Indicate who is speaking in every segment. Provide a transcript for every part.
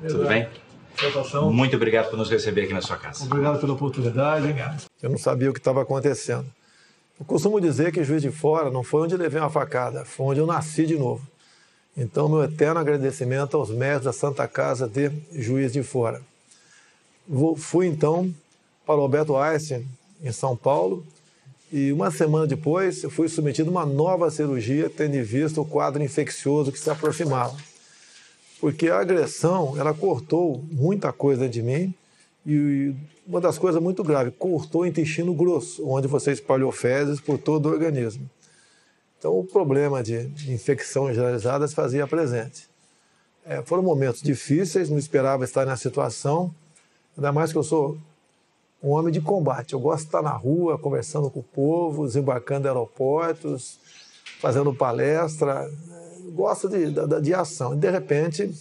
Speaker 1: Tudo bem?
Speaker 2: Satisfação.
Speaker 1: Muito obrigado por nos receber aqui na sua casa.
Speaker 2: Obrigado pela oportunidade.
Speaker 1: Obrigado.
Speaker 3: Eu não sabia o que estava acontecendo. Eu costumo dizer que Juiz de Fora não foi onde levei uma facada, foi onde eu nasci de novo. Então, meu eterno agradecimento aos mestres da Santa Casa de Juiz de Fora. Fui, então, para o Alberto Einstein, em São Paulo, e uma semana depois eu fui submetido a uma nova cirurgia, tendo em vista o quadro infeccioso que se aproximava. Porque a agressão, ela cortou muita coisa de mim, e uma das coisas muito graves, cortou o intestino grosso, onde você espalhou fezes por todo o organismo. Então, o problema de infecção generalizada se fazia presente. Foram momentos difíceis, não esperava estar nessa situação, ainda mais que eu sou um homem de combate. Eu gosto de estar na rua, conversando com o povo, desembarcando em aeroportos, fazendo palestra. Gosto de ação. E, de repente,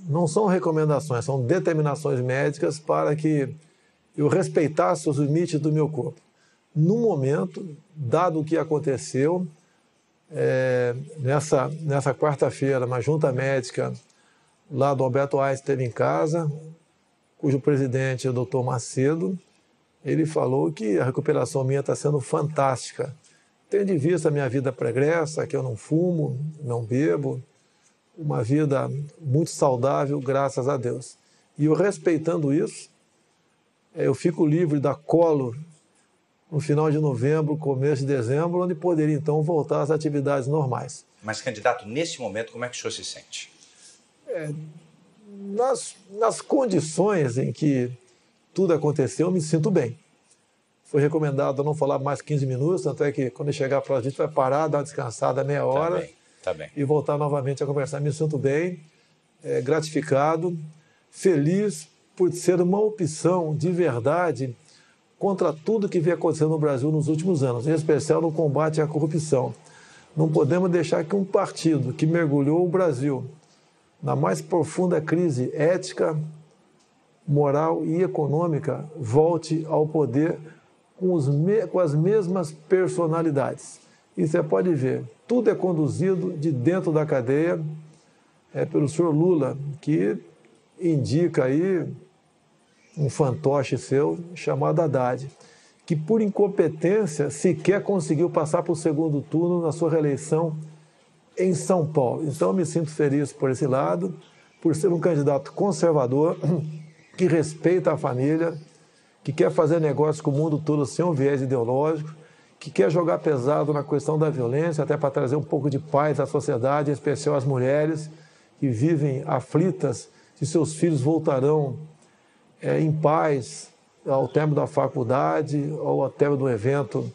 Speaker 3: não são recomendações, são determinações médicas para que eu respeitasse os limites do meu corpo. No momento, dado o que aconteceu, nessa quarta-feira, uma junta médica lá do Alberto Einstein esteve em casa, cujo presidente é o Dr. Macedo, ele falou que a recuperação minha está sendo fantástica. Tendo em vista a minha vida pregressa, que eu não fumo, não bebo, uma vida muito saudável, graças a Deus. E eu, respeitando isso, eu fico livre da colo no final de novembro, começo de dezembro, onde poderia, então, voltar às atividades normais.
Speaker 1: Mas, candidato, nesse momento, como é que o senhor se sente?
Speaker 3: Nas condições em que tudo aconteceu, eu me sinto bem. Foi recomendado não falar mais 15 minutos, tanto é que quando chegar para a gente vai parar, dar uma descansada meia hora
Speaker 1: tá bem.
Speaker 3: E voltar novamente a conversar. Me sinto bem, gratificado, feliz por ser uma opção de verdade contra tudo que vem acontecendo no Brasil nos últimos anos, em especial no combate à corrupção. Não podemos deixar que um partido que mergulhou o Brasil na mais profunda crise ética, moral e econômica volte ao poder com as mesmas personalidades. E você pode ver, tudo é conduzido de dentro da cadeia pelo senhor Lula, que indica aí um fantoche seu chamado Haddad, que por incompetência sequer conseguiu passar para o segundo turno na sua reeleição em São Paulo. Então eu me sinto feliz por esse lado, por ser um candidato conservador, que respeita a família, que quer fazer negócio com o mundo todo sem um viés ideológico, que quer jogar pesado na questão da violência, até para trazer um pouco de paz à sociedade, em especial às mulheres que vivem aflitas se seus filhos voltarão em paz ao término da faculdade ou ao término do evento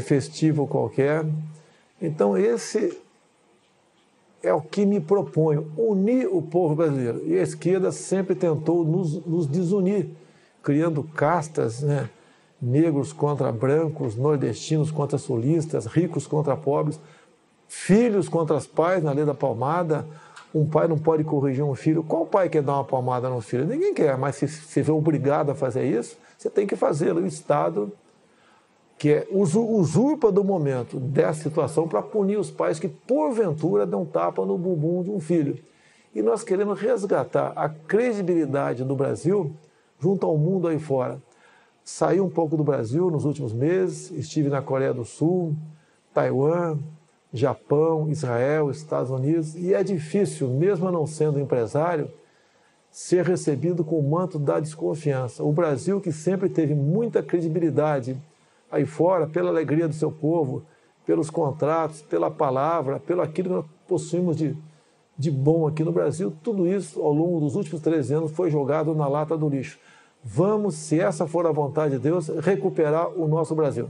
Speaker 3: festivo qualquer. Então, esse é o que me proponho, unir o povo brasileiro. E a esquerda sempre tentou nos desunir, criando castas, né? Negros contra brancos, nordestinos contra sulistas, ricos contra pobres, filhos contra os pais, na lei da palmada. Um pai não pode corrigir um filho. Qual pai quer dar uma palmada no filho? Ninguém quer, mas se você vê obrigado a fazer isso, você tem que fazê-lo. O Estado, que usurpa do momento dessa situação para punir os pais que, porventura, dão tapa no bumbum de um filho. E nós queremos resgatar a credibilidade do Brasil junto ao mundo aí fora. Saí um pouco do Brasil nos últimos meses, estive na Coreia do Sul, Taiwan, Japão, Israel, Estados Unidos, e é difícil, mesmo não sendo empresário, ser recebido com o manto da desconfiança. O Brasil, que sempre teve muita credibilidade aí fora, pela alegria do seu povo, pelos contratos, pela palavra, pelo aquilo que nós possuímos de bom aqui no Brasil, tudo isso, ao longo dos últimos 13 anos, foi jogado na lata do lixo. Vamos, se essa for a vontade de Deus, recuperar o nosso Brasil.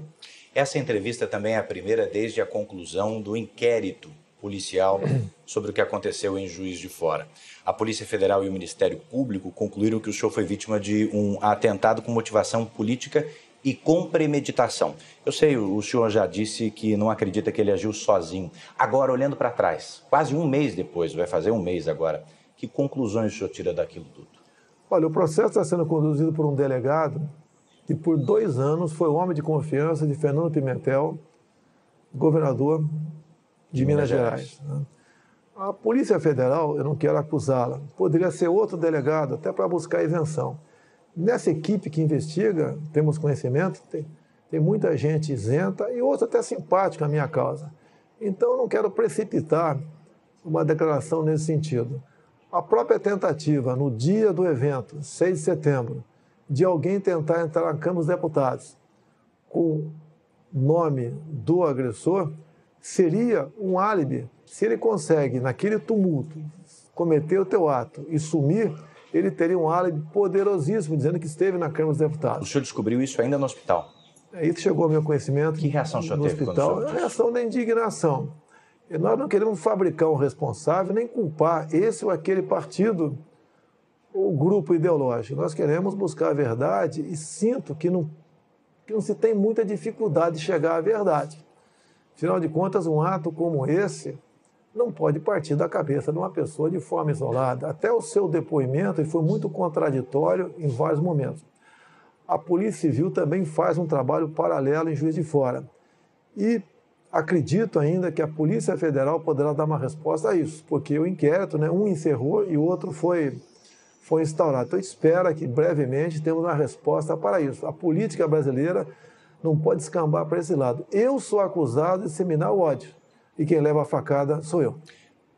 Speaker 1: Essa entrevista também é a primeira desde a conclusão do inquérito policial sobre o que aconteceu em Juiz de Fora. A Polícia Federal e o Ministério Público concluíram que o senhor foi vítima de um atentado com motivação política e com premeditação. Eu sei, o senhor já disse que não acredita que ele agiu sozinho. Agora, olhando para trás, quase um mês depois, vai fazer um mês agora, que conclusões o senhor tira daquilo tudo?
Speaker 3: Olha, o processo está sendo conduzido por um delegado que por 2 anos foi o homem de confiança de Fernando Pimentel, governador de Minas Gerais. A Polícia Federal, eu não quero acusá-la, poderia ser outro delegado, até para buscar isenção. Nessa equipe que investiga, temos conhecimento, tem muita gente isenta e outra até simpática à minha causa. Então, eu não quero precipitar uma declaração nesse sentido. A própria tentativa, no dia do evento, 6 de setembro, de alguém tentar entrar na Câmara dos Deputados com o nome do agressor, seria um álibi. Se ele consegue, naquele tumulto, cometer o teu ato e sumir, ele teria um álibi poderosíssimo, dizendo que esteve na Câmara dos Deputados.
Speaker 1: O senhor descobriu isso ainda no hospital?
Speaker 3: Isso chegou ao meu conhecimento.
Speaker 1: Que reação o senhor
Speaker 3: no
Speaker 1: teve
Speaker 3: hospital?
Speaker 1: quando soube disso?
Speaker 3: A reação da indignação. E nós não queremos fabricar um responsável, nem culpar esse ou aquele partido ou grupo ideológico. Nós queremos buscar a verdade e sinto que não se tem muita dificuldade de chegar à verdade. Afinal de contas, um ato como esse não pode partir da cabeça de uma pessoa de forma isolada. Até o seu depoimento foi muito contraditório em vários momentos. A Polícia Civil também faz um trabalho paralelo em Juiz de Fora. E acredito ainda que a Polícia Federal poderá dar uma resposta a isso, porque o inquérito, um encerrou e o outro foi instaurado. Então, espero que brevemente temos uma resposta para isso. A política brasileira não pode escambar para esse lado. Eu sou acusado de disseminar o ódio e quem leva a facada sou eu.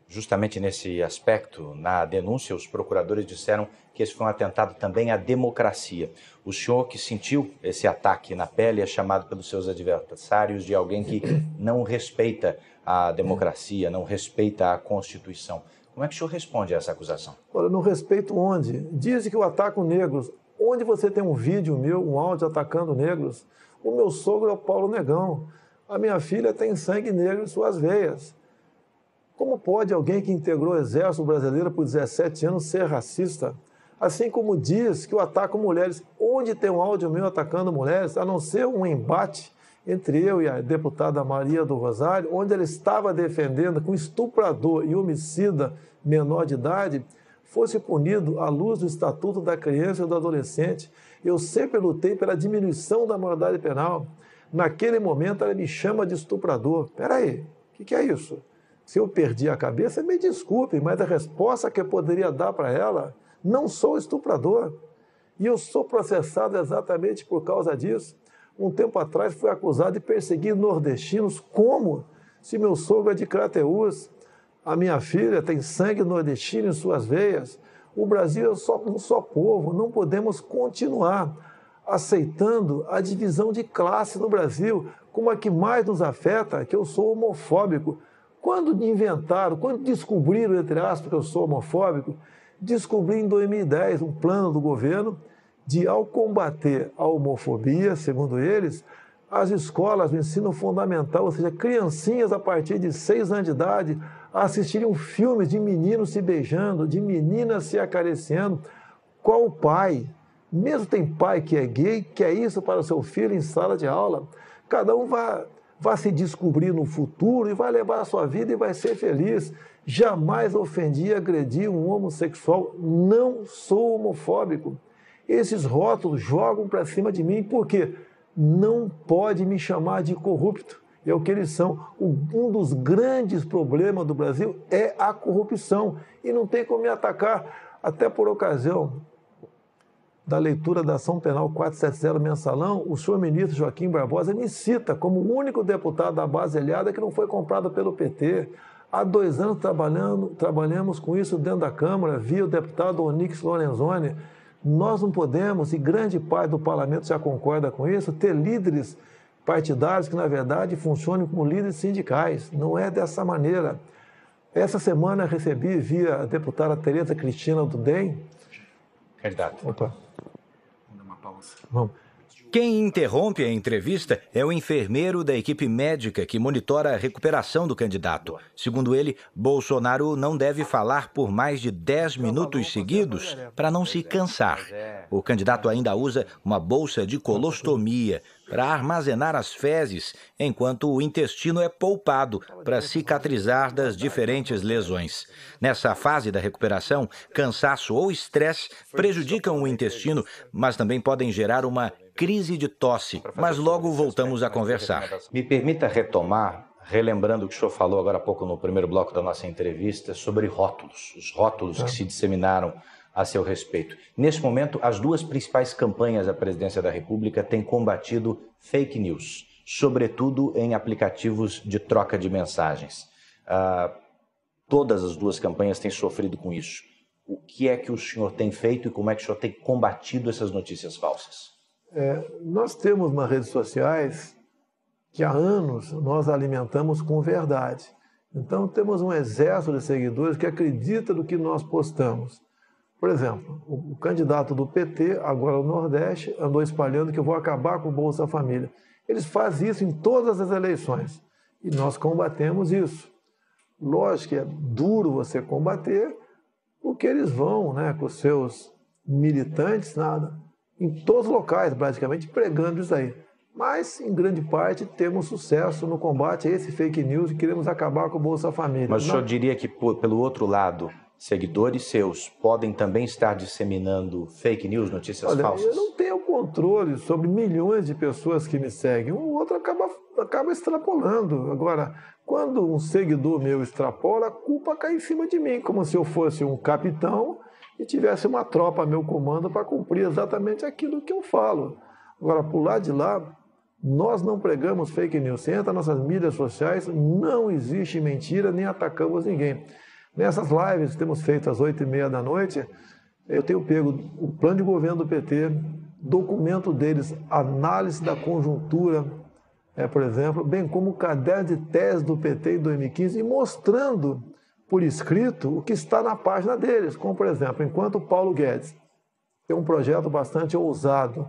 Speaker 1: Justamente nesse aspecto, na denúncia, os procuradores disseram que esse foi um atentado também à democracia. O senhor que sentiu esse ataque na pele é chamado pelos seus adversários de alguém que não respeita a democracia, não respeita a Constituição. Como é que o senhor responde a essa acusação?
Speaker 3: Olha, não respeito onde? Dizem que eu ataco negros. Onde você tem um vídeo meu, um áudio atacando negros? O meu sogro é o Paulo Negão. A minha filha tem sangue negro em suas veias. Como pode alguém que integrou o Exército Brasileiro por 17 anos ser racista? Assim como diz que eu ataco mulheres. Onde tem um áudio meu atacando mulheres, a não ser um embate entre eu e a deputada Maria do Rosário, onde ela estava defendendo que um estuprador e homicida menor de idade fosse punido à luz do Estatuto da Criança e do Adolescente. Eu sempre lutei pela diminuição da maioridade penal. Naquele momento, ela me chama de estuprador. Espera aí, o que é isso? Se eu perdi a cabeça, me desculpe, mas a resposta que eu poderia dar para ela, não sou estuprador. E eu sou processado exatamente por causa disso. Um tempo atrás, fui acusado de perseguir nordestinos. Como? Se meu sogro é de Crateús, a minha filha tem sangue nordestino em suas veias. O Brasil é um só povo. Não podemos continuar aceitando a divisão de classe no Brasil, como a que mais nos afeta, que eu sou homofóbico. Quando descobriram, entre aspas, que eu sou homofóbico, descobri em 2010 um plano do governo de, ao combater a homofobia, segundo eles, as escolas do ensino fundamental, ou seja, criancinhas a partir de 6 anos de idade, assistiriam filmes de meninos se beijando, de meninas se acariciando. Qual pai? Mesmo tem pai que é gay, quer isso para o seu filho em sala de aula. Cada um vai se descobrir no futuro e vai levar a sua vida e vai ser feliz. Jamais ofendi e agredi um homossexual. Não sou homofóbico. Esses rótulos jogam para cima de mim porque não pode me chamar de corrupto. É o que eles são. Um dos grandes problemas do Brasil é a corrupção. E não tem como me atacar. Até por ocasião da leitura da ação penal 470 mensalão, o senhor ministro Joaquim Barbosa me cita como o único deputado da base aliada que não foi comprado pelo PT. Há 2 anos trabalhamos com isso dentro da Câmara, via o deputado Onyx Lorenzoni. Nós não podemos, e grande parte do parlamento já concorda com isso, ter líderes partidários que, na verdade, funcionem como líderes sindicais. Não é dessa maneira. Essa semana recebi, via a deputada Tereza Cristina do DEM.
Speaker 1: Candidato.
Speaker 3: Opa.
Speaker 2: Vamos dar uma pausa.
Speaker 3: Vamos.
Speaker 4: Quem interrompe a entrevista é o enfermeiro da equipe médica que monitora a recuperação do candidato. Segundo ele, Bolsonaro não deve falar por mais de 10 minutos seguidos para não se cansar. O candidato ainda usa uma bolsa de colostomia para armazenar as fezes, enquanto o intestino é poupado para cicatrizar das diferentes lesões. Nessa fase da recuperação, cansaço ou estresse prejudicam o intestino, mas também podem gerar uma crise de tosse, mas logo voltamos a conversar.
Speaker 1: Me permita retomar relembrando o que o senhor falou agora há pouco no primeiro bloco da nossa entrevista sobre rótulos, os rótulos que se disseminaram a seu respeito. Neste momento, as duas principais campanhas da Presidência da República têm combatido fake news, sobretudo em aplicativos de troca de mensagens. Todas as duas campanhas têm sofrido com isso. O que é que o senhor tem feito e como é que o senhor tem combatido essas notícias falsas?
Speaker 3: Nós temos nas redes sociais que há anos nós alimentamos com verdade. Então temos um exército de seguidores que acredita no que nós postamos. Por exemplo, o candidato do PT, agora no Nordeste, andou espalhando que eu vou acabar com o Bolsa Família. Eles fazem isso em todas as eleições e nós combatemos isso. Lógico que é duro você combater, porque eles vão, né, com os seus militantes, em todos os locais, praticamente, pregando isso aí. Mas, em grande parte, temos sucesso no combate a esse fake news e queremos acabar com o Bolsa Família.
Speaker 1: Mas o senhor diria que, pelo outro lado, seguidores seus podem também estar disseminando fake news, notícias falsas?
Speaker 3: Eu não tenho controle sobre milhões de pessoas que me seguem. Um outro acaba extrapolando. Agora, quando um seguidor meu extrapola, a culpa cai em cima de mim, como se eu fosse um capitão e tivesse uma tropa a meu comando para cumprir exatamente aquilo que eu falo. Agora, por lado de lá, nós não pregamos fake news. Você entra nas nossas mídias sociais, não existe mentira, nem atacamos ninguém. Nessas lives que temos feito às 8h30 da noite, eu tenho pego o plano de governo do PT, documento deles, análise da conjuntura, por exemplo, bem como o caderno de tese do PT em 2015, e mostrando por escrito o que está na página deles. Como, por exemplo, enquanto o Paulo Guedes tem um projeto bastante ousado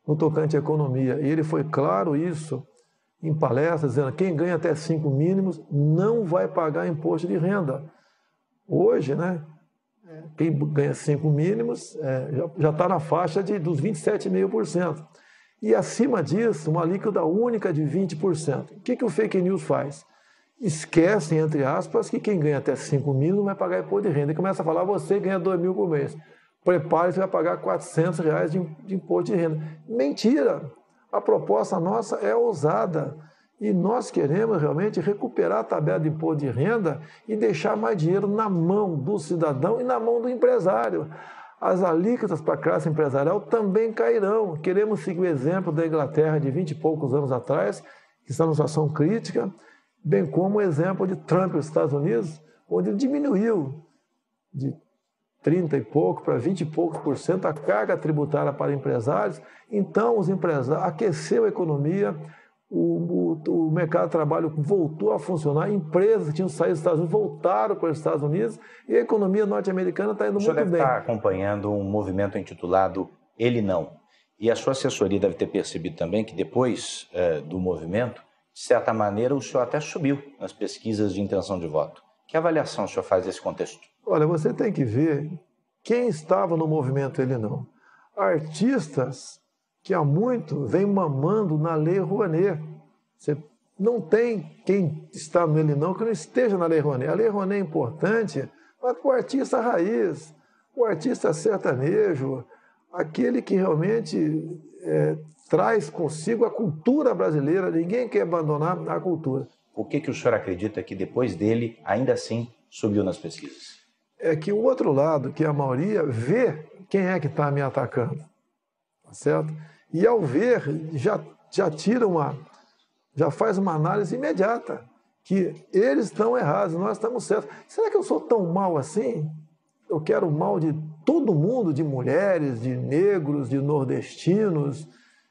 Speaker 3: no tocante à economia, e ele foi claro isso em palestras, dizendo que quem ganha até 5 mínimos não vai pagar imposto de renda. Hoje, né, quem ganha 5 mínimos já está na faixa dos 27,5%. E acima disso, uma alíquota única de 20%. O que o fake news faz? Esquecem, entre aspas, que quem ganha até 5 mil não vai pagar imposto de renda. E começa a falar, você ganha 2 mil por mês. Prepare-se, vai pagar R$400 de imposto de renda. Mentira! A proposta nossa é ousada. E nós queremos realmente recuperar a tabela de imposto de renda e deixar mais dinheiro na mão do cidadão e na mão do empresário. As alíquotas para a classe empresarial também cairão. Queremos seguir o exemplo da Inglaterra de 20 e poucos anos atrás, que está numa situação crítica, bem como o exemplo de Trump nos Estados Unidos, onde ele diminuiu de 30 e pouco para 20 e poucos por cento a carga tributária para empresários. Então, os empresários aqueceu a economia, o mercado de trabalho voltou a funcionar, empresas que tinham saído dos Estados Unidos voltaram para os Estados Unidos e a economia norte-americana está indo muito bem. O senhor deve estar
Speaker 1: acompanhando um movimento intitulado Ele Não. E a sua assessoria deve ter percebido também que depois do movimento, de certa maneira, o senhor até subiu nas pesquisas de intenção de voto. Que avaliação o senhor faz desse contexto?
Speaker 3: Olha, você tem que ver quem estava no movimento Ele Não. Artistas que há muito vem mamando na Lei Rouanet. Você não tem quem está no Ele Não que não esteja na Lei Rouanet. A Lei Rouanet é importante, mas para o artista raiz, o artista sertanejo, aquele que realmente traz consigo a cultura brasileira. Ninguém quer abandonar a cultura.
Speaker 1: Por que o senhor acredita que depois dele, ainda assim, subiu nas pesquisas?
Speaker 3: É que o outro lado, que a maioria, vê quem é que está me atacando. Tá certo? E ao ver, já faz uma análise imediata, que eles estão errados, nós estamos certos. Será que eu sou tão mal assim? Eu quero o mal de todo mundo, de mulheres, de negros, de nordestinos,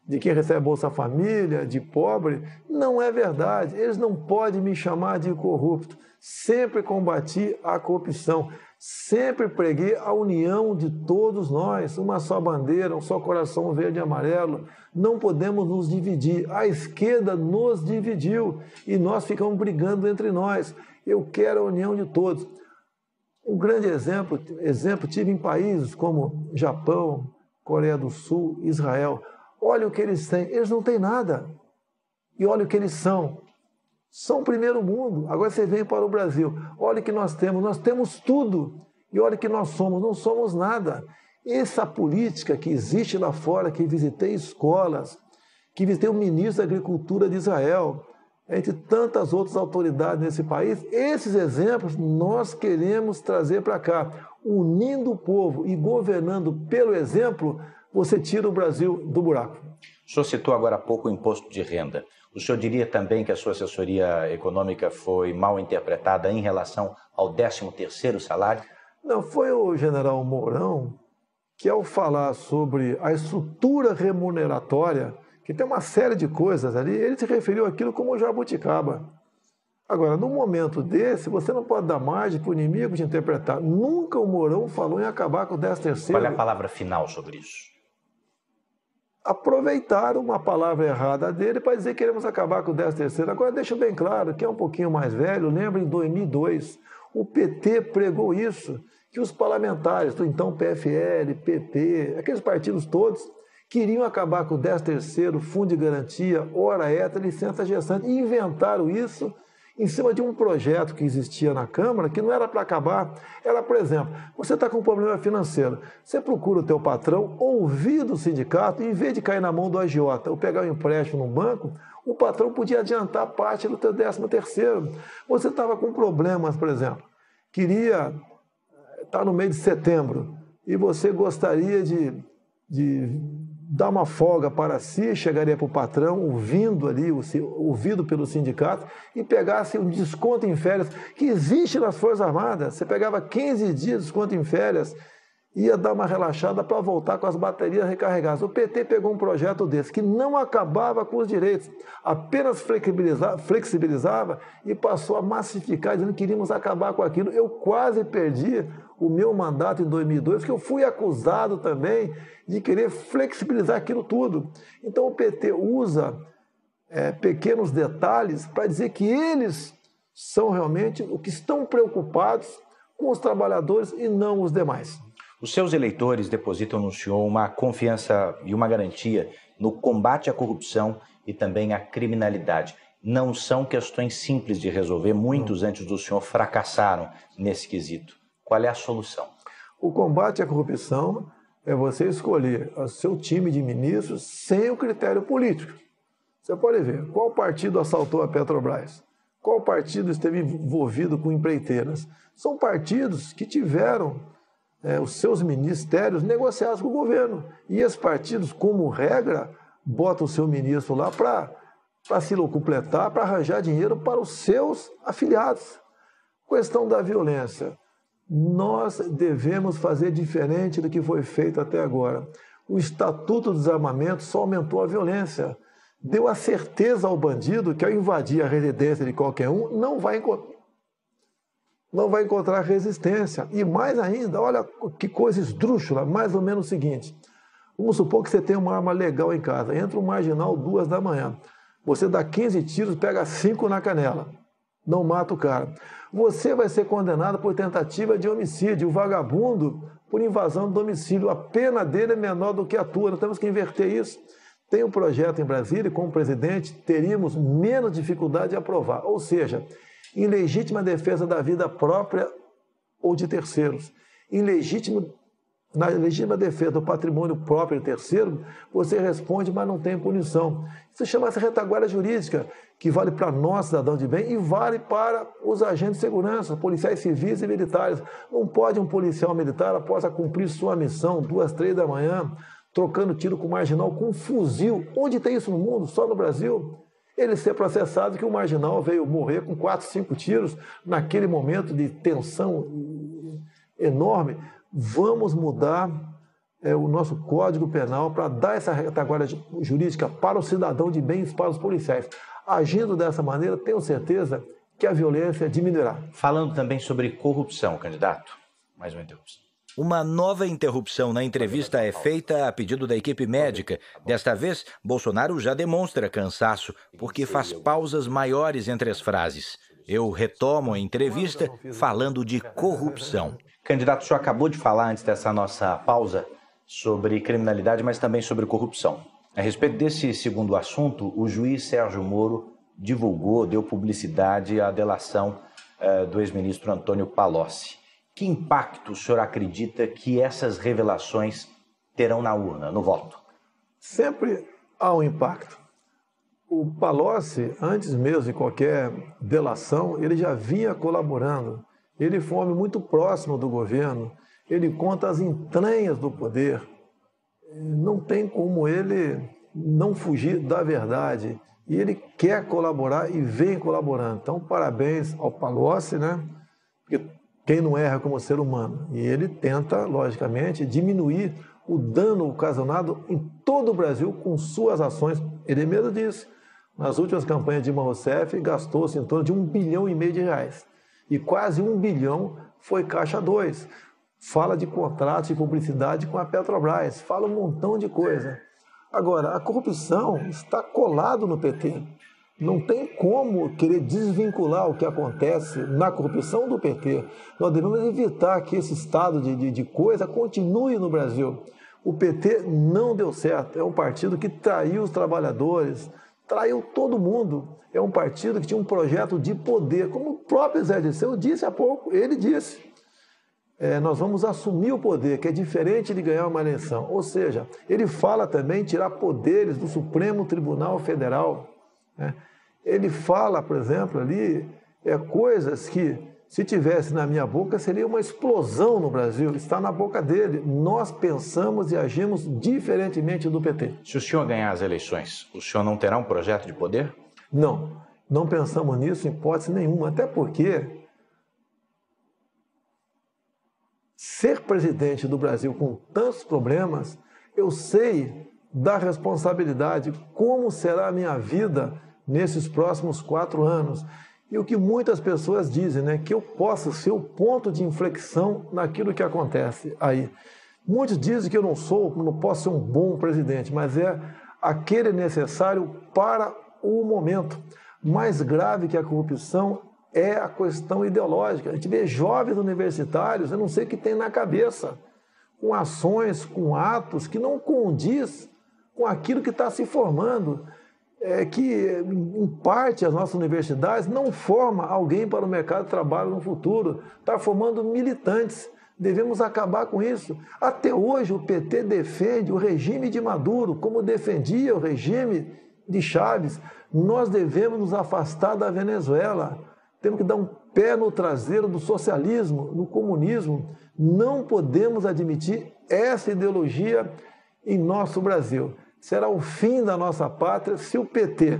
Speaker 3: de quem recebe Bolsa Família, de pobre. Não é verdade. Eles não podem me chamar de corrupto. Sempre combati a corrupção. Sempre preguei a união de todos nós, uma só bandeira, um só coração verde e amarelo. Não podemos nos dividir. A esquerda nos dividiu e nós ficamos brigando entre nós. Eu quero a união de todos. Um grande exemplo tive em países como Japão, Coreia do Sul, Israel. Olha o que eles têm. Eles não têm nada. E olha o que eles são. São o primeiro mundo. Agora você vem para o Brasil. Olha o que nós temos tudo. E olha o que nós somos, não somos nada. Essa política que existe lá fora, que visitei escolas, que visitei o ministro da Agricultura de Israel, entre tantas outras autoridades nesse país. Esses exemplos nós queremos trazer para cá. Unindo o povo e governando pelo exemplo, você tira o Brasil do buraco.
Speaker 1: O senhor citou agora há pouco o imposto de renda. O senhor diria também que a sua assessoria econômica foi mal interpretada em relação ao 13º salário?
Speaker 3: Não, foi o general Mourão que, ao falar sobre a estrutura remuneratória, que tem uma série de coisas ali, ele se referiu àquilo como jabuticaba. Agora, num momento desse, você não pode dar margem para o inimigo de interpretar. Nunca o Mourão falou em acabar com o 13º.
Speaker 1: Qual é a palavra final sobre isso?
Speaker 3: Aproveitaram uma palavra errada dele para dizer que queremos acabar com o 13º. Agora, deixa bem claro, que é um pouquinho mais velho, lembra em 2002, o PT pregou isso, que os parlamentares do então PFL, PP, aqueles partidos todos, queriam acabar com o 13º, fundo de garantia, hora extra, licença gestante, e inventaram isso em cima de um projeto que existia na Câmara, que não era para acabar. Era, por exemplo, você está com um problema financeiro, você procura o teu patrão, ouvir do sindicato, e em vez de cair na mão do agiota ou pegar um empréstimo no banco, o patrão podia adiantar parte do teu 13º. Você estava com problemas, por exemplo, queria estar no mês de setembro, e você gostaria de dar uma folga para si, chegaria para o patrão, ouvido pelo sindicato, e pegasse um desconto em férias, que existe nas Forças Armadas. Você pegava 15 dias de desconto em férias, ia dar uma relaxada para voltar com as baterias recarregadas. O PT pegou um projeto desse, que não acabava com os direitos, apenas flexibilizava e passou a massificar, dizendo que queríamos acabar com aquilo. Eu quase perdi o meu mandato em 2002, porque eu fui acusado também de querer flexibilizar aquilo tudo. Então o PT usa pequenos detalhes para dizer que eles são realmente o que estão preocupados com os trabalhadores e não os demais.
Speaker 1: Os seus eleitores depositam no senhor uma confiança e uma garantia no combate à corrupção e também à criminalidade. Não são questões simples de resolver. Muitos antes do senhor fracassaram nesse quesito. Qual é a solução?
Speaker 3: O combate à corrupção é você escolher o seu time de ministros sem o critério político. Você pode ver qual partido assaltou a Petrobras, qual partido esteve envolvido com empreiteiras. São partidos que tiveram os seus ministérios negociados com o governo. E esses partidos, como regra, botam o seu ministro lá para se locupletar, para arranjar dinheiro para os seus afiliados. Questão da violência. Nós devemos fazer diferente do que foi feito até agora. O Estatuto do Desarmamento só aumentou a violência. Deu a certeza ao bandido que, ao invadir a residência de qualquer um, não vai encontrar resistência. E mais ainda, olha que coisa esdrúxula, mais ou menos o seguinte. Vamos supor que você tem uma arma legal em casa, entra um marginal 2 da manhã. Você dá 15 tiros, pega 5 na canela. Não mata o cara. Você vai ser condenado por tentativa de homicídio. O vagabundo por invasão do domicílio. A pena dele é menor do que a tua. Nós temos que inverter isso. Tem um projeto em Brasília e, como presidente, teríamos menos dificuldade de aprovar. Ou seja, em legítima defesa da vida própria ou de terceiros. Na legítima defesa do patrimônio próprio de terceiro, você responde, mas não tem punição. Isso chama-se retaguarda jurídica, que vale para nós, cidadão de bem, e vale para os agentes de segurança, policiais civis e militares. Não pode um policial militar, após cumprir sua missão, 2, 3 da manhã, trocando tiro com marginal, com um fuzil. Onde tem isso no mundo? Só no Brasil. Ele ser processado que o marginal veio morrer com 4, 5 tiros naquele momento de tensão enorme. Vamos mudar o nosso Código Penal para dar essa retaguarda jurídica para o cidadão de bem e para os policiais. Agindo dessa maneira, tenho certeza que a violência diminuirá.
Speaker 1: Falando também sobre corrupção, candidato. Mais uma interrupção.
Speaker 4: Uma nova interrupção na entrevista é feita a pedido da equipe médica. Desta vez, Bolsonaro já demonstra cansaço, porque faz pausas maiores entre as frases. Eu retomo a entrevista falando de corrupção.
Speaker 1: Candidato, o senhor acabou de falar antes dessa nossa pausa sobre criminalidade, mas também sobre corrupção. A respeito desse segundo assunto, o juiz Sérgio Moro deu publicidade à delação do ex-ministro Antônio Palocci. Que impacto o senhor acredita que essas revelações terão na urna, no voto?
Speaker 3: Sempre há um impacto. O Palocci, antes mesmo de qualquer delação, ele já vinha colaborando. Ele foi um homem muito próximo do governo. Ele conta as entranhas do poder. Não tem como ele não fugir da verdade. E ele quer colaborar e vem colaborando. Então, parabéns ao Palocci, né? Porque quem não erra como ser humano. E ele tenta, logicamente, diminuir o dano ocasionado em todo o Brasil com suas ações. Ele mesmo disse. Nas últimas campanhas de Dilma Rousseff, gastou-se em torno de R$1,5 bilhão de reais. E quase R$1 bilhão foi Caixa 2. Fala de contratos de publicidade com a Petrobras. Fala um montão de coisa. Agora, a corrupção está colado no PT. Não tem como querer desvincular o que acontece na corrupção do PT. Nós devemos evitar que esse estado de coisa continue no Brasil. O PT não deu certo. É um partido que traiu os trabalhadores, traiu todo mundo. É um partido que tinha um projeto de poder, como o próprio Zé Dirceu disse há pouco. Ele disse, nós vamos assumir o poder, que é diferente de ganhar uma eleição. Ou seja, ele fala também em tirar poderes do Supremo Tribunal Federal. Ele fala, por exemplo, ali, coisas que, se tivesse na minha boca, seria uma explosão no Brasil. Está na boca dele. Nós pensamos e agimos diferentemente do PT.
Speaker 1: Se o senhor ganhar as eleições, o senhor não terá um projeto de poder?
Speaker 3: Não pensamos nisso em hipótese nenhuma. Até porque ser presidente do Brasil com tantos problemas, eu sei da responsabilidade, como será a minha vida nesses próximos 4 anos. E o que muitas pessoas dizem, né, que eu posso ser o ponto de inflexão naquilo que acontece aí. Muitos dizem que eu não posso ser um bom presidente, mas é aquele necessário para o momento. Mais grave que a corrupção é a questão ideológica. A gente vê jovens universitários, eu não sei o que tem na cabeça, com ações, com atos que não condiz com aquilo que está se formando. Que, em parte, as nossas universidades não formam alguém para o mercado de trabalho no futuro, está formando militantes. Devemos acabar com isso. Até hoje, o PT defende o regime de Maduro, como defendia o regime de Chávez. Nós devemos nos afastar da Venezuela. Temos que dar um pé no traseiro do socialismo, no comunismo. Não podemos admitir essa ideologia em nosso Brasil. Será o fim da nossa pátria se o PT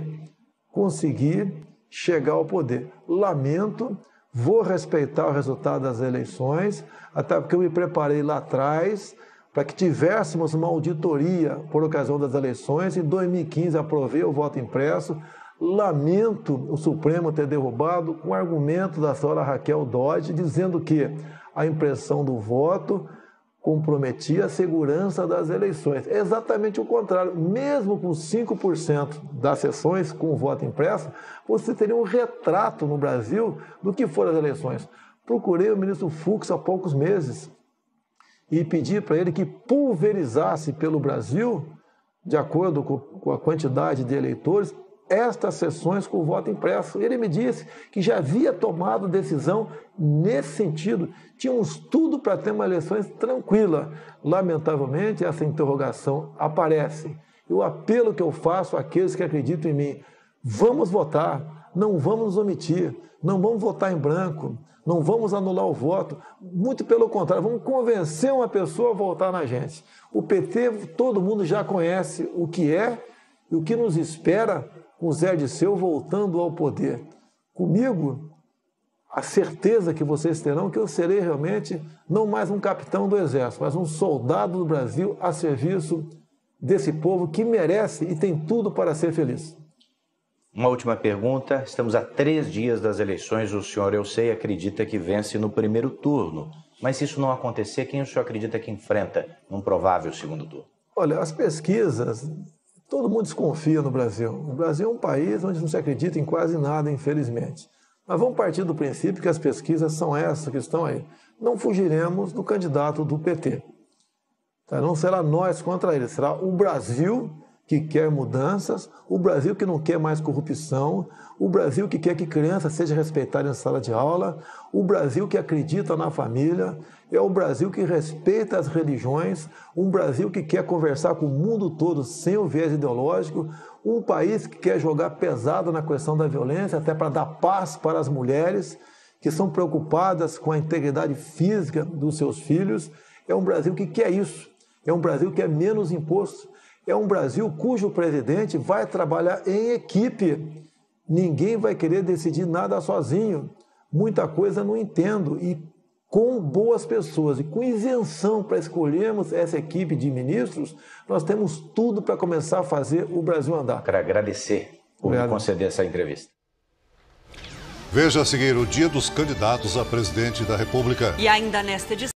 Speaker 3: conseguir chegar ao poder. Lamento, vou respeitar o resultado das eleições, até porque eu me preparei lá atrás para que tivéssemos uma auditoria por ocasião das eleições. Em 2015 aprovei o voto impresso. Lamento o Supremo ter derrubado com o argumento da senhora Raquel Dodge, dizendo que a impressão do voto comprometia a segurança das eleições. É exatamente o contrário. Mesmo com 5% das sessões com o voto impresso, você teria um retrato no Brasil do que foram as eleições. Procurei o ministro Fux há poucos meses e pedi para ele que pulverizasse pelo Brasil, de acordo com a quantidade de eleitores, estas sessões com o voto impresso. Ele me disse que já havia tomado decisão nesse sentido. Tínhamos tudo para ter uma eleição tranquila. Lamentavelmente, essa interrogação aparece. E o apelo que eu faço àqueles que acreditam em mim: vamos votar, não vamos nos omitir, não vamos votar em branco, não vamos anular o voto. Muito pelo contrário, vamos convencer uma pessoa a votar na gente. O PT, todo mundo já conhece o que é e o que nos espera com o Zé Dirceu voltando ao poder. Comigo, a certeza que vocês terão que eu serei realmente não mais um capitão do Exército, mas um soldado do Brasil a serviço desse povo que merece e tem tudo para ser feliz.
Speaker 1: Uma última pergunta. Estamos a 3 dias das eleições. O senhor, eu sei, acredita que vence no primeiro turno. Mas se isso não acontecer, quem o senhor acredita que enfrenta num provável segundo turno?
Speaker 3: Olha, as pesquisas... Todo mundo desconfia no Brasil. O Brasil é um país onde não se acredita em quase nada, infelizmente. Mas vamos partir do princípio que as pesquisas são essas que estão aí. Não fugiremos do candidato do PT. Não será nós contra ele, será o Brasil que quer mudanças, o Brasil que não quer mais corrupção, o Brasil que quer que criança seja respeitada em sala de aula, o Brasil que acredita na família, é o Brasil que respeita as religiões, um Brasil que quer conversar com o mundo todo sem o viés ideológico, um país que quer jogar pesado na questão da violência, até para dar paz para as mulheres que são preocupadas com a integridade física dos seus filhos. É um Brasil que quer isso, é um Brasil que é menos imposto, é um Brasil cujo presidente vai trabalhar em equipe. Ninguém vai querer decidir nada sozinho. Muita coisa não entendo. E com boas pessoas e com isenção para escolhermos essa equipe de ministros, nós temos tudo para começar a fazer o Brasil andar.
Speaker 1: Quero agradecer por me conceder essa entrevista.
Speaker 5: Veja a seguir o dia dos candidatos a presidente da República.
Speaker 6: E ainda nesta edição.